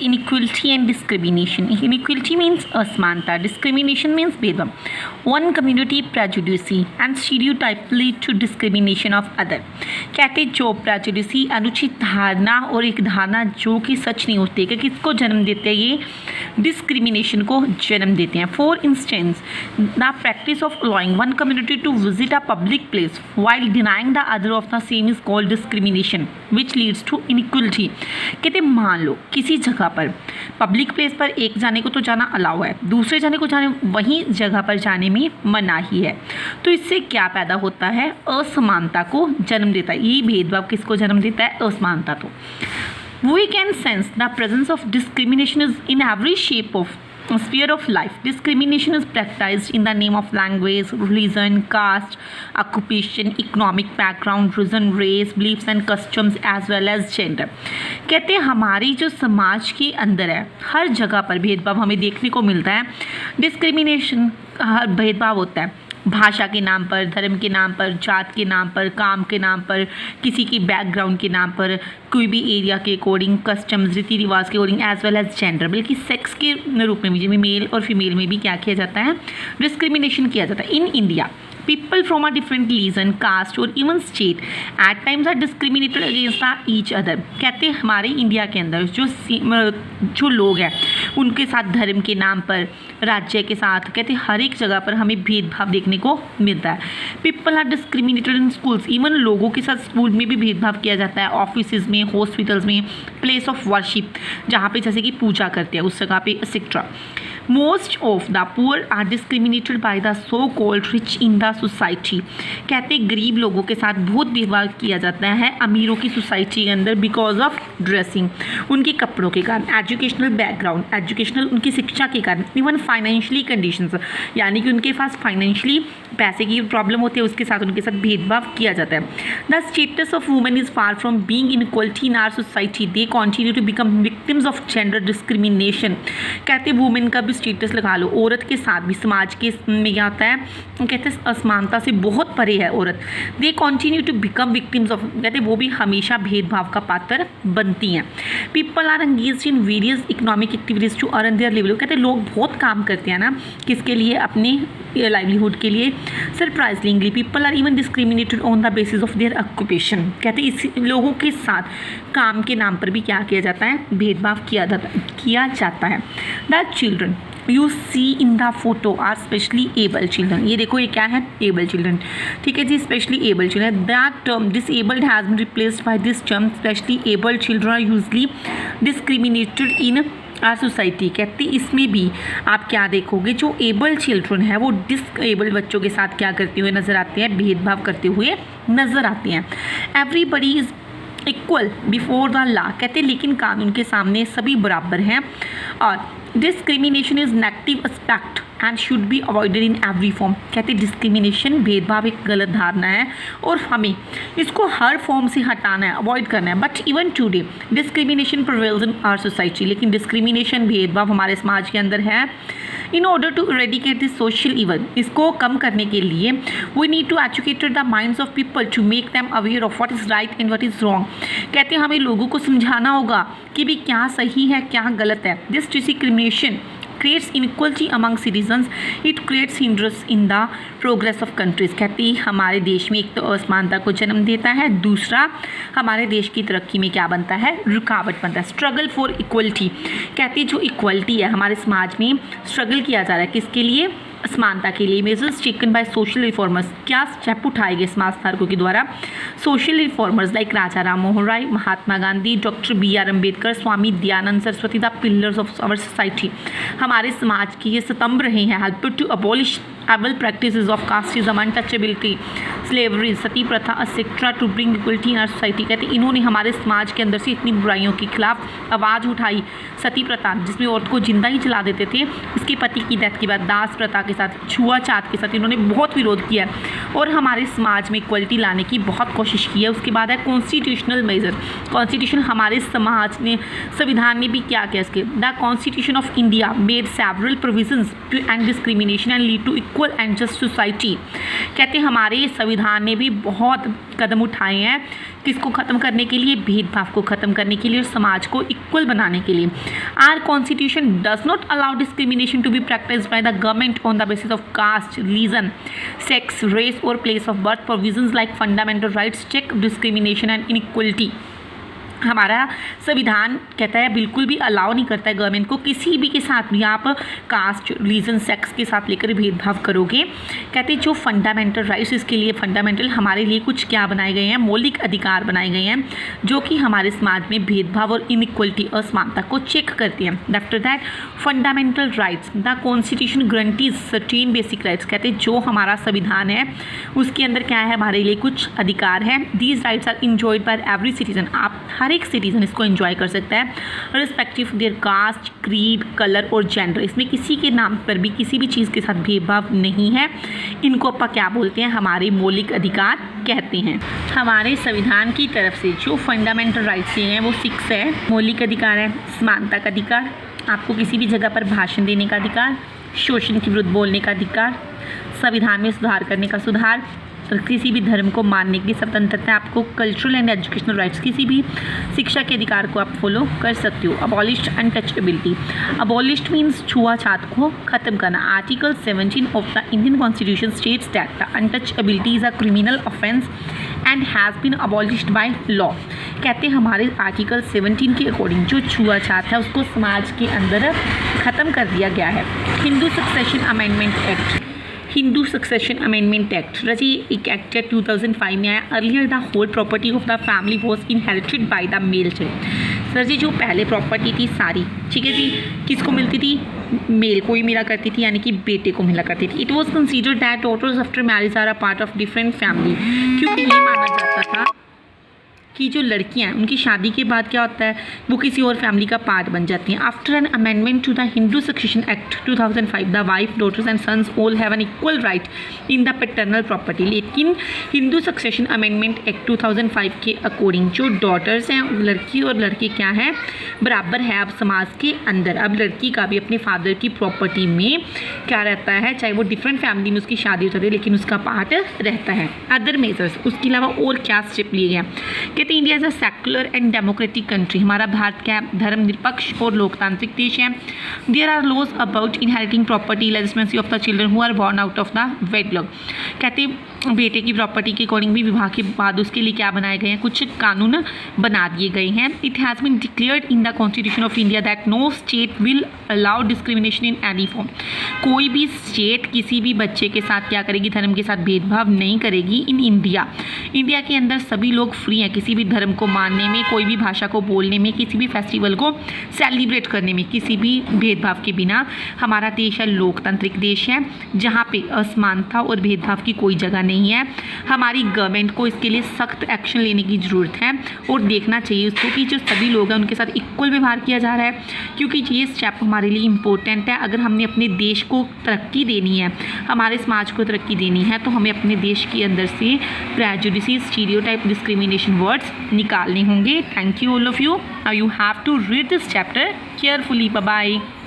inequality and discrimination. Inequality means असमानता, discrimination means भेदभाव. One community prejudice and stereotype lead to discrimination of other. कहते जो prejudice अनुचित धारणा और एक धारणा जो कि सच नहीं होती है, किसको जन्म देते हैं, ये discrimination को जन्म देते हैं. For instance, the practice of allowing one community to visit a public place while denying the other of the same is called discrimination, which leads to inequality. कहते मान लो किसी जगह पर पब्लिक प्लेस पर एक जाने को तो जाना अलाउ है, दूसरे जाने को जाने वहीं जगह पर जाने में मनाही है, तो इससे क्या पैदा होता है, असमानता को जन्म देता है. ये भेदभाव किसको जन्म देता है, असमानता. तो we can sense the presence of discrimination is in every shape of sphere of life. Discrimination is practiced in the name of language, religion, caste, occupation, economic background, religion, race, beliefs and customs as well as gender. कहते हैं हमारी जो समाज के अंदर है हर जगह पर भेदभाव हमें देखने को मिलता है. डिस्क्रिमिनेशन हर भेदभाव होता है भाषा के नाम पर, धर्म के नाम पर, जात के नाम पर, काम के नाम पर, किसी की बैकग्राउंड के नाम पर, कोई भी एरिया के अकॉर्डिंग, कस्टम्स, रीति रिवाज के according as well as gender, बल्कि सेक्स के रूप में भी मेल और फीमेल में भी क्या किया जाता है, डिस्क्रिमिनेशन किया जाता है. In India people from a different religion, caste or even state at times are discriminated against each other. कहते हैं हमारे इंडिया के अंदर जो लोग हैं उनके साथ धर्म के नाम पर, राज्य के साथ, कहते हैं हर एक जगह पर हमें भेदभाव देखने को मिलता है. People are discriminated in schools. Even लोगों के साथ स्कूल में भी भेदभाव किया जाता है, ऑफिस में, हॉस्पिटल्स में, प्लेस ऑफ वर्शिप जहाँ पे जैसे कि पूजा करते हैं उस जगह पे etcetera. Most of the poor are discriminated by the so called rich in the society. कहते गरीब लोगों के साथ बहुत भेदभाव किया जाता है अमीरों की सोसाइटी के अंदर बिकॉज ऑफ ड्रेसिंग, उनके कपड़ों के कारण, एजुकेशनल बैकग्राउंड, एजुकेशनल उनकी शिक्षा के कारण, इवन फाइनेंशियली कंडीशंस, यानी कि उनके पास फाइनेंशियली पैसे की प्रॉब्लम होती है उसके साथ उनके साथ भेदभाव किया जाता है. The status of women is far from being inequality in our society. They continue to become victims of gender discrimination. कहते वुमेन का भी स्टेटस लगा लो, औरत के साथ भी समाज के में क्या होता है, कहते हैं असमानता से बहुत परे है औरत. They continue to become victims of, कहते वो भी हमेशा भेदभाव का पात्र बनती हैं. People are engaged in various economic activities to earn their livelihood. कहते लोग बहुत काम करते हैं ना, किसके लिए, अपने लाइवलीहुड के लिए. Surprisingly people are even discriminated on the basis of their occupation. कहते इस लोगों के साथ काम के नाम पर भी क्या किया जाता है, भेदभाव किया जाता है. The children you see in the photo are specially able children. ये देखो ये क्या है, एबल चिल्ड्रन. ठीक है जी, specially able children. That term disabled has been replaced by this term specially able children are usually discriminated in our society. कहती इसमें भी आप क्या देखोगे, जो एबल चिल्ड्रन है वो डिसएबल्ड बच्चों के साथ क्या करते हुए नज़र आते हैं, भेदभाव करते हुए नज़र आते हैं. Everybody is equal before the law. कहते लेकिन कानून के सामने सभी बराबर हैं. और discrimination is negative aspect and should be avoided in every form. कहते डिस्क्रिमिनेशन, भेदभाव एक गलत धारणा है और हमें इसको हर फॉर्म से हटाना है, अवॉइड करना है. But even today discrimination prevails in our society. लेकिन डिस्क्रिमिनेशन, भेदभाव हमारे समाज के अंदर है. In order to eradicate this social evil, इसको कम करने के लिए we need to educate the minds of people to make them aware of what is right and what is wrong. कहते हैं हमें लोगों को समझाना होगा कि भी क्या सही है क्या गलत है. This discrimination creates inequality among citizens. It creates hindrance in the progress of countries. कहती हमारे देश में एक तो असमानता को जन्म देता है, दूसरा हमारे देश की तरक्की में क्या बनता है, रुकावट बनता है. Struggle for equality. कहती जो इक्वलिटी है हमारे समाज में स्ट्रगल किया जा रहा है किसके लिए, असमानता के लिए. Measures taken by social reformers. क्या स्टेप उठाए गए समाज सुधारकों के द्वारा, social reformers like Raja Ram Mohan Roy, Mahatma Gandhi, doctor B R. Ambedkar, Swami Dayanand Saraswati. The pillars of our society. हमारे समाज के ये स्तंभ रहे हैं. Help to abolish able practices of casteism, untouchability, slavery, sati प्रथा etcetera to bring equality in our society. कहते इन्होंने हमारे समाज के अंदर से इतनी बुराइयों के खिलाफ आवाज़ उठाई. सती प्रथा जिसमें औरत को जिंदा ही जला देते थे, इसके पति की डेथ के बाद दास प्रथा के साथ, छुआछूत के साथ इन्होंने बहुत विरोध किया और हमारे समाज में इक्वलिटी लाने की बहुत कोशिश की है. उसके बाद है कॉन्स्टिट्यूशनल मेजर. कॉन्स्टिट्यूशन हमारे समाज ने, संविधान ने भी क्या किया इसके. The constitution of India made several provisions to end discrimination and lead to equal and just society. कहते हैं हमारे संविधान ने भी बहुत कदम उठाए हैं किसको ख़त्म करने के लिए, भेदभाव को ख़त्म करने के लिए और समाज को इक्वल बनाने के लिए. Our constitution does not allow discrimination to be practiced by the government on the basis of caste, religion, sex, race or place of birth. Provisions like fundamental rights check discrimination and inequality. हमारा संविधान कहता है बिल्कुल भी allow नहीं करता है government को किसी भी के साथ भी आप कास्ट, रिलीजन, सेक्स के साथ लेकर भेदभाव करोगे। कहते हैं जो फंडामेंटल राइट्स, इसके लिए फंडामेंटल हमारे लिए कुछ क्या बनाए गए हैं, मौलिक अधिकार बनाए गए हैं जो कि हमारे समाज में भेदभाव और इनइक्वलिटी, असमानता को चेक करती हैं। After that fundamental rights, the constitution guarantees certain basic rights. कहते हैं जो हमारा संविधान है उसके अंदर क्या है, हमारे लिए कुछ अधिकार है। These rights are enjoyed by every citizen, आप हर एक सिटीजन इसको एंजॉय कर सकता है, respective their caste, creed, colour और जेंडर। इसमें किसी के नाम पर भी किसी भी चीज़ के साथ भेदभाव नहीं है। इनको अपन क्या बोलते हैं, हमारे मौलिक अधिकार कहते हैं। हमारे संविधान की तरफ से जो फंडामेंटल राइट्स हैं वो 6 है। मौलिक अधिकार है, समानता का अधिकार, आपको किसी भी जगह पर भाषण देने का अधिकार, शोषण के विरुद्ध बोलने का अधिकार, संविधान में सुधार करने का सुधार, किसी भी धर्म को मानने की स्वतंत्रता, आपको कल्चरल एंड एजुकेशनल राइट्स, किसी भी शिक्षा के अधिकार को आप फॉलो कर सकते हो। अबॉलिश्ड अनटचेबिलिटी, अबॉलिश्ड मीन्स छुआछूत को खत्म करना। Article 17 of the Indian constitution states that the untouchability is a criminal offence and has been abolished by law. कहते हैं हमारे आर्टिकल 17 के अकॉर्डिंग जो छुआछूत है उसको समाज के अंदर ख़त्म कर दिया गया है। Hindu succession amendment act, Hindu succession amendment act रजी एक एक्ट 2005 में आया। Earlier the whole property of the family was inherited by the male child. Sir ji जो पहले प्रॉपर्टी थी सारी, ठीक है जी, किसको मिलती थी, मेल को ही मिला करती थी, यानी कि बेटे को मिला करती थी। It was considered that daughters after marriage are a part of different family, क्योंकि ये माना जाता था कि जो लड़कियां हैं उनकी शादी के बाद क्या होता है, वो किसी और फैमिली का पार्ट बन जाती हैं। After an amendment to the Hindu succession act 2005 the wife, daughters and sons all have an equal right in the paternal property. लेकिन हिंदू सक्सेशन अमेंडमेंट एक्ट 2005 के अकॉर्डिंग जो डॉटर्स हैं, लड़की और लड़के क्या हैं, बराबर है अब समाज के अंदर। अब लड़की का भी अपने फादर की प्रॉपर्टी में क्या रहता है, चाहे वो डिफरेंट फैमिली में उसकी शादी होती है लेकिन उसका पार्ट रहता है। अदर मेजर्स, उसके अलावा और क्या स्टेप लिए गए, कहते हैं India is a secular and democratic country, हमारा भारत क्या है, धर्मनिरपेक्ष और लोकतांत्रिक देश है। There are laws about inheriting property, legislation of the children who are born out of the wedlock. कहते बेटे की प्रॉपर्टी के अकॉर्डिंग भी विवाह के बाद उसके लिए क्या बनाए गए हैं, कुछ कानून बना दिए गए हैं। It has been declared in the constitution of India that no state will allow discrimination in any form. कोई भी स्टेट किसी भी बच्चे के साथ क्या करेगी, धर्म के साथ भेदभाव नहीं करेगी। इन इंडिया, इंडिया के अंदर सभी लोग फ्री हैं किसी भी धर्म को मानने में, कोई भी भाषा को बोलने में, किसी भी फेस्टिवल को सेलिब्रेट करने में, किसी भी भेदभाव के बिना। हमारा देश है लोकतांत्रिक देश है जहाँ पे असमानता और भेदभाव की कोई जगह नहीं है। हमारी गवर्नमेंट को इसके लिए सख्त एक्शन लेने की ज़रूरत है और देखना चाहिए उसको कि जो सभी लोग हैं उनके साथ इक्वल व्यवहार किया जा रहा है, क्योंकि ये स्टेप हमारे लिए इम्पोर्टेंट है। अगर हमने अपने देश को तरक्की देनी है, हमारे समाज को तरक्की देनी है, तो हमें अपने देश के अंदर से प्रेजुडिसेस, स्टीरियोटाइप, डिस्क्रिमिनेशन वर्ड्स निकालने होंगे। Thank you all of you. Now you have to read this chapter carefully. Bye bye.